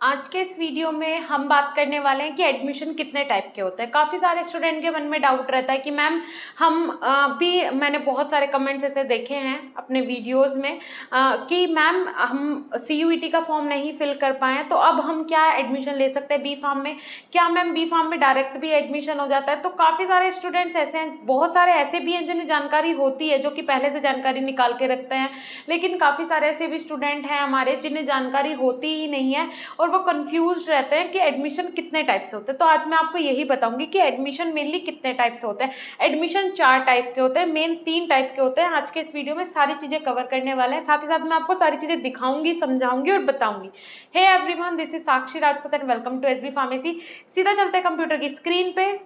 आज के इस वीडियो में हम बात करने वाले हैं कि एडमिशन कितने टाइप के होते हैं। काफ़ी सारे स्टूडेंट के मन में डाउट रहता है कि मैम मैंने बहुत सारे कमेंट्स ऐसे देखे हैं अपने वीडियोस में कि मैम हम CUET का फॉर्म नहीं फिल कर पाए तो अब हम क्या एडमिशन ले सकते हैं बी फार्म में। क्या मैम बी फार्म में डायरेक्ट भी एडमिशन हो जाता है? तो काफ़ी सारे स्टूडेंट्स ऐसे हैं, बहुत सारे ऐसे भी हैं जिन्हें जानकारी होती है, जो कि पहले से जानकारी निकाल के रखते हैं, लेकिन काफ़ी सारे ऐसे भी स्टूडेंट हैं हमारे जिन्हें जानकारी होती ही नहीं है और वो कंफ्यूज रहते हैं कि एडमिशन कितने टाइप से होते हैं। तो आज मैं आपको यही बताऊंगी कि एडमिशन मेनली कितने टाइप से होते हैं। एडमिशन 4 टाइप के होते हैं, मेन 3 टाइप के होते हैं। आज के इस वीडियो में सारी चीज़ें कवर करने वाले हैं, साथ ही साथ मैं आपको सारी चीज़ें दिखाऊंगी, समझाऊंगी और बताऊंगी। Hey everyone, this is Sakshi Rajput and welcome to SB pharmacy. सीधा चलते हैं कंप्यूटर की स्क्रीन पे।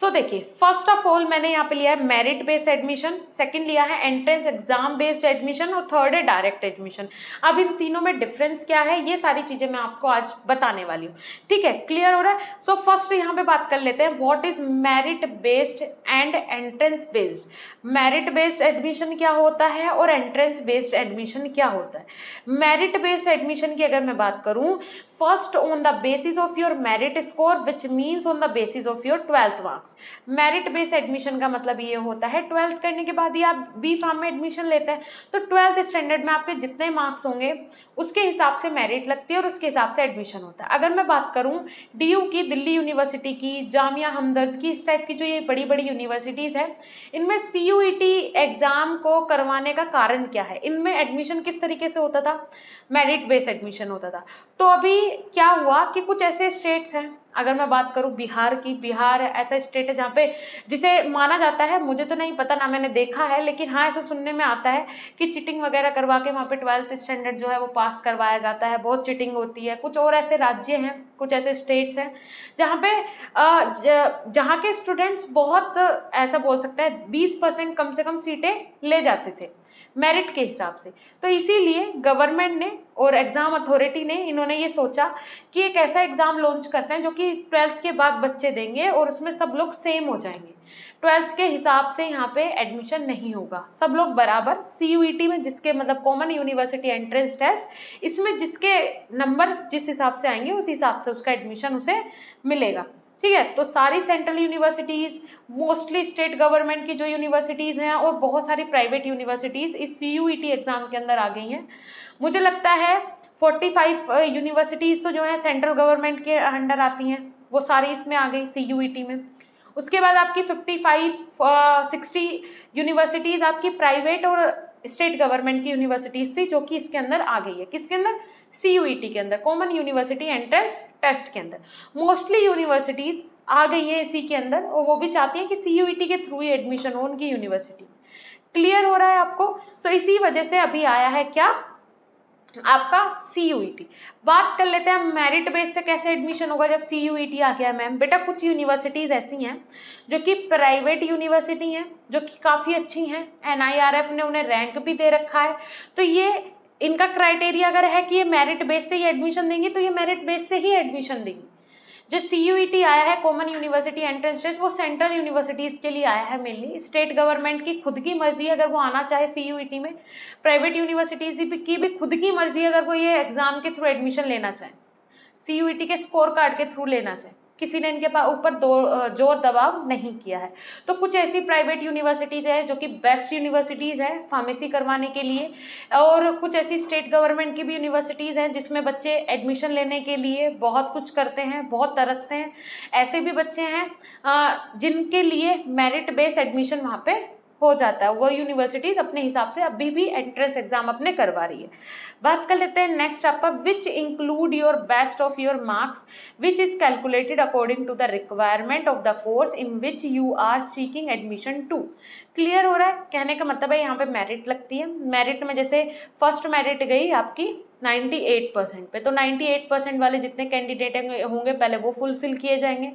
देखिए, फर्स्ट ऑफ ऑल मैंने यहाँ पे लिया है मेरिट बेस्ड एडमिशन, सेकंड लिया है एंट्रेंस एग्जाम बेस्ड एडमिशन और थर्ड है डायरेक्ट एडमिशन। अब इन तीनों में डिफरेंस क्या है, ये सारी चीजें मैं आपको आज बताने वाली हूँ। ठीक है, क्लियर हो रहा है? फर्स्ट यहाँ पे बात कर लेते हैं, what is merit based and entrance based. Merit based admission क्या होता है और एंट्रेंस बेस्ड एडमिशन क्या होता है। मेरिट बेस्ड एडमिशन की अगर मैं बात करूँ, first on the basis of your merit score which means on the basis of your 12th marks. Merit based admission का मतलब ये होता है 12th करने के बाद ही आप बी फार्म में एडमिशन लेते हैं, तो 12th स्टैंडर्ड में आपके जितने मार्क्स होंगे उसके हिसाब से मेरिट लगती है और उसके हिसाब से एडमिशन होता है। अगर मैं बात करूं DU की, दिल्ली यूनिवर्सिटी की, जामिया हमदर्द की, इस टाइप की जो ये बड़ी बड़ी यूनिवर्सिटीज़ हैं, इनमें CUET एग्ज़ाम को करवाने का कारण क्या है? इनमें एडमिशन किस तरीके से होता था? मेरिट बेस्ड एडमिशन होता था। तो अभी क्या हुआ कि कुछ ऐसे स्टेट्स हैं, अगर मैं बात करूं बिहार की, बिहार ऐसा स्टेट है जहाँ पे, जिसे माना जाता है, मुझे तो नहीं पता ना मैंने देखा है, लेकिन हाँ ऐसा सुनने में आता है कि चीटिंग वगैरह करवा के वहाँ पे 12th स्टैंडर्ड जो है वो पास करवाया जाता है, बहुत चीटिंग होती है। कुछ और ऐसे राज्य हैं, कुछ ऐसे स्टेट्स हैं जहाँ पे जहाँ के स्टूडेंट्स बहुत, ऐसा बोल सकते हैं 20% कम से कम सीटें ले जाते थे मेरिट के हिसाब से। तो इसीलिए गवर्नमेंट ने और एग्ज़ाम अथॉरिटी ने, इन्होंने ये सोचा कि एक ऐसा एग्ज़ाम लॉन्च करते हैं जो कि 12th के बाद बच्चे देंगे और उसमें सब लोग सेम हो जाएंगे। 12th के हिसाब से यहाँ पे एडमिशन नहीं होगा, सब लोग बराबर। CUET में जिसके मतलब कॉमन यूनिवर्सिटी एंट्रेंस टेस्ट, इसमें जिसके नंबर जिस हिसाब से आएंगे उस हिसाब से उसका एडमिशन उसे मिलेगा। ठीक है, तो सारी central universities, mostly state government की जो यूनिवर्सिटीज़ हैं और बहुत सारी प्राइवेट यूनिवर्सिटीज़ इस CUET एग्ज़ाम के अंदर आ गई हैं। मुझे लगता है 45 यूनिवर्सिटीज़ तो जो है सेंट्रल गवर्नमेंट के अंडर आती हैं, वो सारी इसमें आ गई CUET में। उसके बाद आपकी 60 यूनिवर्सिटीज़ आपकी प्राइवेट और स्टेट गवर्नमेंट की यूनिवर्सिटीज़ थी, जो कि इसके अंदर आ गई है। किसके अंदर? CUET के अंदर, कॉमन यूनिवर्सिटी एंट्रेंस टेस्ट के अंदर। मोस्टली यूनिवर्सिटीज़ आ गई है इसी के अंदर और वो भी चाहती हैं कि CUET के थ्रू ही एडमिशन हो उनकी यूनिवर्सिटी। क्लियर हो रहा है आपको? इसी वजह से अभी आया है क्या, आपका CUET। बात कर लेते हैं मेरिट बेस से कैसे एडमिशन होगा जब CUET आ गया। मैम बेटा, कुछ यूनिवर्सिटीज़ ऐसी हैं जो कि प्राइवेट यूनिवर्सिटी हैं, जो कि काफ़ी अच्छी हैं, NIRF ने उन्हें रैंक भी दे रखा है। तो ये इनका क्राइटेरिया अगर है कि ये मेरिट बेस से ही एडमिशन देंगी, तो ये मेरिट बेस से ही एडमिशन देंगी। जो CUET आया है, कॉमन यूनिवर्सिटी एंट्रेंस टेस्ट, वो सेंट्रल यूनिवर्सिटीज़ के लिए आया है मेनली। स्टेट गवर्नमेंट की खुद की मर्जी अगर वो आना चाहे CUET में, प्राइवेट यूनिवर्सिटीज़ की भी खुद की मर्जी अगर वो ये एग्ज़ाम के थ्रू एडमिशन लेना चाहें, CUET के स्कोर कार्ड के थ्रू लेना चाहें, किसी ने इनके ऊपर जोर दबाव नहीं किया है। तो कुछ ऐसी प्राइवेट यूनिवर्सिटीज़ हैं जो कि बेस्ट यूनिवर्सिटीज़ हैं फार्मेसी करवाने के लिए, और कुछ ऐसी स्टेट गवर्नमेंट की भी यूनिवर्सिटीज़ हैं जिसमें बच्चे एडमिशन लेने के लिए बहुत कुछ करते हैं, बहुत तरसते हैं। ऐसे भी बच्चे हैं जिनके लिए मेरिट बेस्ड एडमिशन वहाँ पे हो जाता है। वो यूनिवर्सिटीज़ अपने हिसाब से अभी भी एंट्रेंस एग्जाम अपने करवा रही है। बात कर लेते हैं नेक्स्ट आपका, which include your best of your marks which is calculated according to the requirement of the course in which you are seeking admission to. Clear हो रहा है? कहने का मतलब है यहाँ पे मेरिट लगती है। मेरिट में जैसे फर्स्ट मेरिट गई आपकी 98% पे, तो 98% वाले जितने कैंडिडेट होंगे पहले वो फुलफिल किए जाएंगे।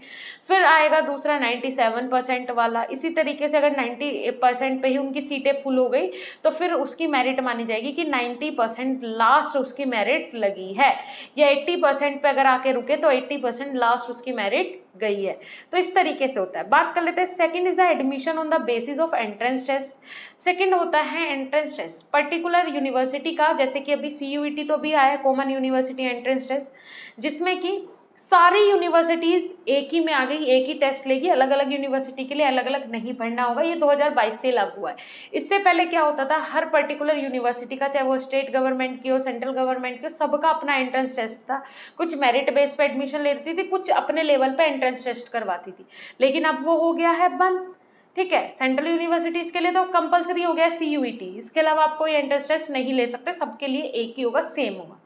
फिर आएगा दूसरा 97% वाला। इसी तरीके से अगर 90% पे ही उनकी सीटें फुल हो गई तो फिर उसकी मेरिट मानी जाएगी कि 90% लास्ट उसकी मेरिट लगी है, या 80% पे अगर आके रुके तो 80% लास्ट उसकी मेरिट गई है। तो इस तरीके से होता है। बात कर लेते हैं second is the admission on the basis of entrance test. Second होता है एंट्रेंस टेस्ट पर्टिकुलर यूनिवर्सिटी का, जैसे कि अभी CUET तो भी आया, कॉमन यूनिवर्सिटी एंट्रेंस टेस्ट, जिसमें कि सारी यूनिवर्सिटीज एक ही में आ गई, एक ही टेस्ट लेगी, अलग अलग यूनिवर्सिटी के लिए अलग अलग नहीं पढ़ना होगा। ये 2022 से लागू हुआ है। इससे पहले क्या होता था, हर पर्टिकुलर यूनिवर्सिटी का, चाहे वो स्टेट गवर्नमेंट की हो, सेंट्रल गवर्नमेंट की हो, सबका अपना एंट्रेंस टेस्ट था। कुछ मेरिट बेस पे एडमिशन लेती थी, कुछ अपने लेवल पे एंट्रेंस टेस्ट करवाती थी, लेकिन अब वो हो गया है बंद। ठीक है, सेंट्रल यूनिवर्सिटीज के लिए तो कंपलसरी हो गया है CUET, इसके अलावा आप कोई एंट्रेंस टेस्ट नहीं ले सकते, सबके लिए एक ही होगा, सेम होगा।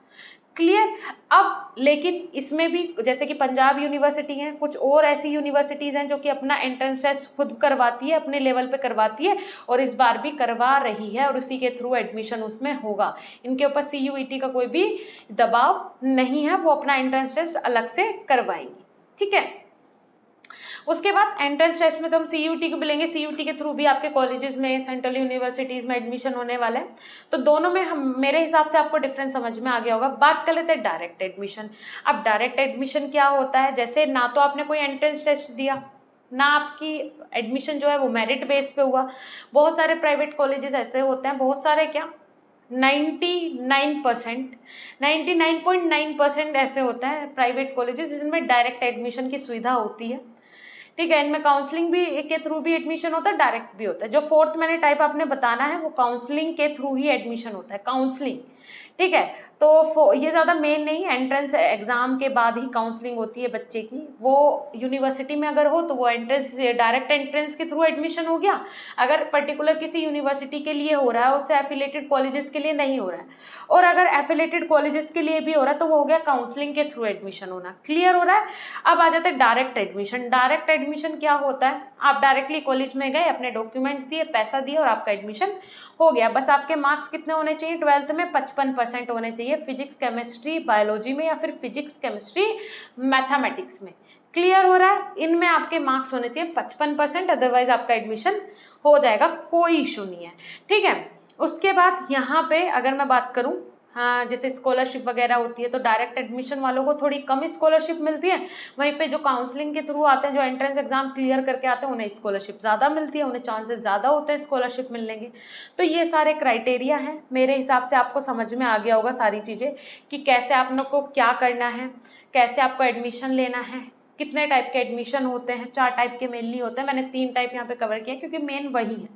क्लियर। अब लेकिन इसमें भी जैसे कि पंजाब यूनिवर्सिटी है, कुछ और ऐसी यूनिवर्सिटीज़ हैं जो कि अपना एंट्रेंस टेस्ट खुद करवाती है, अपने लेवल पे करवाती है, और इस बार भी करवा रही है, और उसी के थ्रू एडमिशन उसमें होगा। इनके ऊपर CUET का कोई भी दबाव नहीं है, वो अपना एंट्रेंस टेस्ट अलग से करवाएंगी। ठीक है, उसके बाद एंट्रेंस टेस्ट में तो हम CUET को मिलेंगे, CUET के थ्रू भी आपके कॉलेजेस में, सेंट्रल यूनिवर्सिटीज़ में एडमिशन होने वाला है। तो दोनों में हम, मेरे हिसाब से आपको डिफरेंस समझ में आ गया होगा। बात कर लेते हैं डायरेक्ट एडमिशन। अब डायरेक्ट एडमिशन क्या होता है, जैसे ना तो आपने कोई एंट्रेंस टेस्ट दिया, ना आपकी एडमिशन जो है वो मेरिट बेस पे हुआ। बहुत सारे प्राइवेट कॉलेजेस ऐसे होते हैं, बहुत सारे क्या 99%, 99.9% ऐसे होते हैं प्राइवेट कॉलेजेस जिसमें डायरेक्ट एडमिशन की सुविधा होती है। ठीक है, इनमें काउंसलिंग भी के थ्रू भी एडमिशन होता है, डायरेक्ट भी होता है। जो फोर्थ मैंने टाइप आपने बताना है वो काउंसलिंग के थ्रू ही एडमिशन होता है, काउंसलिंग। ठीक है, तो ये ज़्यादा मेन नहीं, एंट्रेंस एग्जाम के बाद ही काउंसलिंग होती है बच्चे की। वो यूनिवर्सिटी में अगर हो तो वो एंट्रेंस, डायरेक्ट एंट्रेंस के थ्रू एडमिशन हो गया। अगर पर्टिकुलर किसी यूनिवर्सिटी के लिए हो रहा है, उससे एफिलेटेड कॉलेजेस के लिए नहीं हो रहा है, और अगर एफिलेटेड कॉलेजेस के लिए भी हो रहा है तो वो हो गया काउंसलिंग के थ्रू एडमिशन होना। क्लियर हो रहा है। अब आ जाते हैं डायरेक्ट एडमिशन। डायरेक्ट एडमिशन क्या होता है, आप डायरेक्टली कॉलेज में गए, अपने डॉक्यूमेंट्स दिए, पैसा दिया और आपका एडमिशन हो गया। बस आपके मार्क्स कितने होने चाहिए 12th में, 55% होने चाहिए फिजिक्स केमिस्ट्री बायोलॉजी में, या फिर फिजिक्स केमिस्ट्री मैथमेटिक्स में। क्लियर हो रहा है। इनमें आपके मार्क्स होने चाहिए 55%, अदरवाइज आपका एडमिशन हो जाएगा, कोई इशू नहीं है। ठीक है, उसके बाद यहाँ पे अगर मैं बात करूँ, हाँ, जैसे स्कॉलरशिप वगैरह होती है तो डायरेक्ट एडमिशन वालों को थोड़ी कम स्कॉलरशिप मिलती है, वहीं पे जो काउंसलिंग के थ्रू आते हैं, जो एंट्रेंस एग्जाम क्लियर करके आते हैं, उन्हें स्कॉलरशिप ज़्यादा मिलती है, उन्हें चांसेस ज़्यादा होते हैं स्कॉलरशिप मिलने के। तो ये सारे क्राइटेरिया हैं। मेरे हिसाब से आपको समझ में आ गया होगा सारी चीज़ें कि कैसे आप लोग को क्या करना है, कैसे आपको एडमिशन लेना है, कितने टाइप के एडमिशन होते हैं। 4 टाइप के मेनली होते हैं, मैंने 3 टाइप यहाँ पे कवर किया क्योंकि मेन वही है।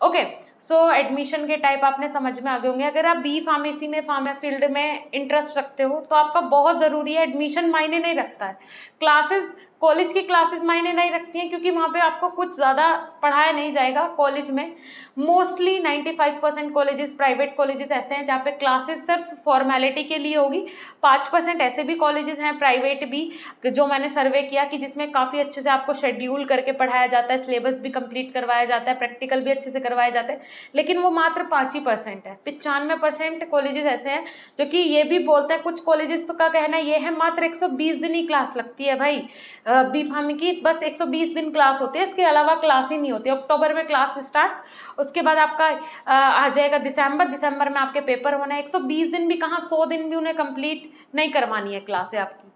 ओके, सो एडमिशन के टाइप आपने समझ में आ गए होंगे। अगर आप बी फार्मेसी में, फार्मा फील्ड में इंटरेस्ट रखते हो तो आपका बहुत ज़रूरी है, एडमिशन मायने नहीं रखता है, क्लासेस, कॉलेज की क्लासेस मायने नहीं रखती हैं, क्योंकि वहाँ पे आपको कुछ ज़्यादा पढ़ाया नहीं जाएगा कॉलेज में। मोस्टली 95% कॉलेजेस, प्राइवेट कॉलेजेस ऐसे हैं जहाँ पे क्लासेस सिर्फ फॉर्मेलिटी के लिए होगी। 5% ऐसे भी कॉलेजेस हैं प्राइवेट भी, जो मैंने सर्वे किया, कि जिसमें काफ़ी अच्छे से आपको शेड्यूल करके पढ़ाया जाता है, सिलेबस भी कंप्लीट करवाया जाता है, प्रैक्टिकल भी अच्छे से करवाए जाते हैं, लेकिन वो मात्र 5% है। 95% कॉलेजेस ऐसे हैं जो कि ये भी बोलते हैं, कुछ कॉलेजेस तो का कहना ये है मात्र 120 दिन ही क्लास लगती है भाई, बी फार्मी की बस 120 दिन क्लास होती है, इसके अलावा क्लास ही नहीं होती। अक्टूबर में क्लास स्टार्ट, उसके बाद आपका आ जाएगा दिसंबर में आपके पेपर होना है। 120 दिन भी कहाँ, 100 दिन भी उन्हें कंप्लीट नहीं करवानी है क्लासें आपकी।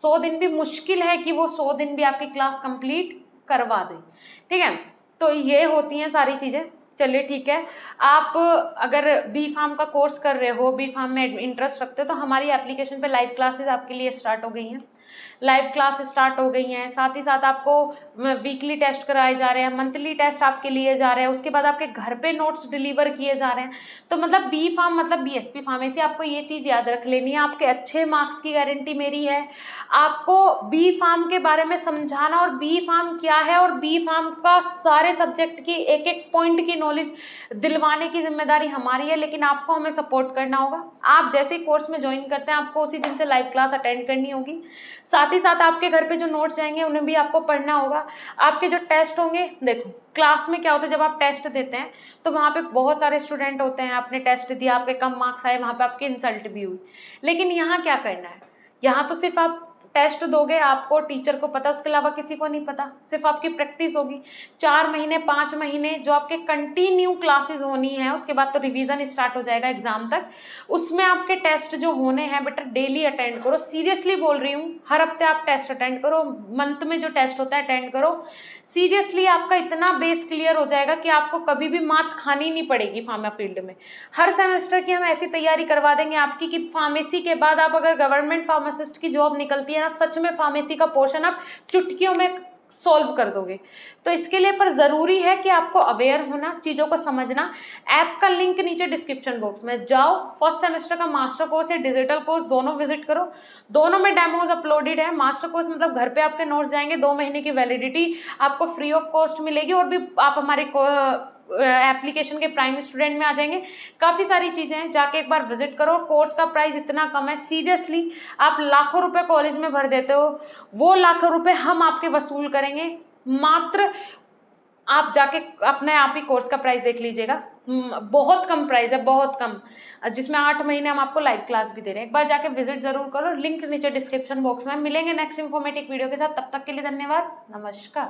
100 दिन भी मुश्किल है कि वो 100 दिन भी आपकी क्लास कंप्लीट करवा दें। ठीक है, तो ये होती हैं सारी चीज़ें। चलिए ठीक है, आप अगर बी फार्म का कोर्स कर रहे हो, बी फार्म में इंटरेस्ट रखते हो, तो हमारी एप्लीकेशन पे लाइव क्लासेस आपके लिए स्टार्ट हो गई हैं, लाइव क्लास स्टार्ट हो गई हैं। साथ ही साथ आपको वीकली टेस्ट कराए जा रहे हैं, मंथली टेस्ट आपके लिए जा रहे हैं, उसके बाद आपके घर पे नोट्स डिलीवर किए जा रहे हैं। तो मतलब बी फार्म मतलब BSc फार्मेसी, आपको ये चीज़ याद रख लेनी है, आपके अच्छे मार्क्स की गारंटी मेरी है। आपको बी फार्म के बारे में समझाना, और बी फार्म क्या है, और बी फार्म का सारे सब्जेक्ट की एक एक पॉइंट की नॉलेज दिलवाने की जिम्मेदारी हमारी है, लेकिन आपको हमें सपोर्ट करना होगा। आप जैसे ही कोर्स में ज्वाइन करते हैं, आपको उसी दिन से लाइव क्लास अटेंड करनी होगी। साथ ही साथ आपके घर पे जो नोट्स आएंगे उन्हें भी आपको पढ़ना होगा। आपके जो टेस्ट होंगे, देखो क्लास में क्या होता है, जब आप टेस्ट देते हैं तो वहाँ पे बहुत सारे स्टूडेंट होते हैं, आपने टेस्ट दिया, आपके कम मार्क्स आए, वहाँ पे आपकी इंसल्ट भी हुई, लेकिन यहाँ क्या करना है, यहाँ तो सिर्फ आप टेस्ट दोगे, आपको टीचर को पता, उसके अलावा किसी को नहीं पता, सिर्फ आपकी प्रैक्टिस होगी। 4 महीने 5 महीने जो आपके कंटिन्यू क्लासेस होनी है, उसके बाद तो रिवीजन स्टार्ट हो जाएगा एग्जाम तक, उसमें आपके टेस्ट जो होने हैं बेटा डेली अटेंड करो। सीरियसली बोल रही हूँ, हर हफ्ते आप टेस्ट अटेंड करो, मंथ में जो टेस्ट होता है अटेंड करो। सीरियसली आपका इतना बेस क्लियर हो जाएगा कि आपको कभी भी मात खानी नहीं पड़ेगी फार्मा फील्ड में। हर सेमेस्टर की हम ऐसी तैयारी करवा देंगे आपकी कि फार्मेसी के बाद आप अगर गवर्नमेंट फार्मासिस्ट की जॉब निकलती है ना, सच में फार्मेसी का पोर्शन आप चुटकियों में सॉल्व कर दोगे। तो इसके लिए पर ज़रूरी है कि आपको अवेयर होना, चीज़ों को समझना। ऐप का लिंक नीचे डिस्क्रिप्शन बॉक्स में जाओ, फर्स्ट सेमेस्टर का मास्टर कोर्स या डिजिटल कोर्स दोनों विजिट करो, दोनों में डेमोज अपलोडेड है। मास्टर कोर्स मतलब घर पे आपके नोट्स जाएंगे, 2 महीने की वैलिडिटी आपको फ्री ऑफ कॉस्ट मिलेगी, और भी आप हमारे एप्लीकेशन के प्राइम स्टूडेंट में आ जाएंगे। काफ़ी सारी चीज़ें हैं, जाके एक बार विजिट करो। कोर्स का प्राइस इतना कम है, सीरियसली आप लाखों रुपए कॉलेज में भर देते हो, वो लाखों रुपए हम आपके वसूल करेंगे। मात्र आप जाके अपने आप ही कोर्स का प्राइस देख लीजिएगा, बहुत कम प्राइस है, बहुत कम, जिसमें 8 महीने हम आपको लाइव क्लास भी दे रहे हैं। एक बार जाके विजिट जरूर करो, लिंक नीचे डिस्क्रिप्शन बॉक्स में। मिलेंगे नेक्स्ट इन्फॉर्मेटिव वीडियो के साथ, तब तक के लिए धन्यवाद, नमस्कार।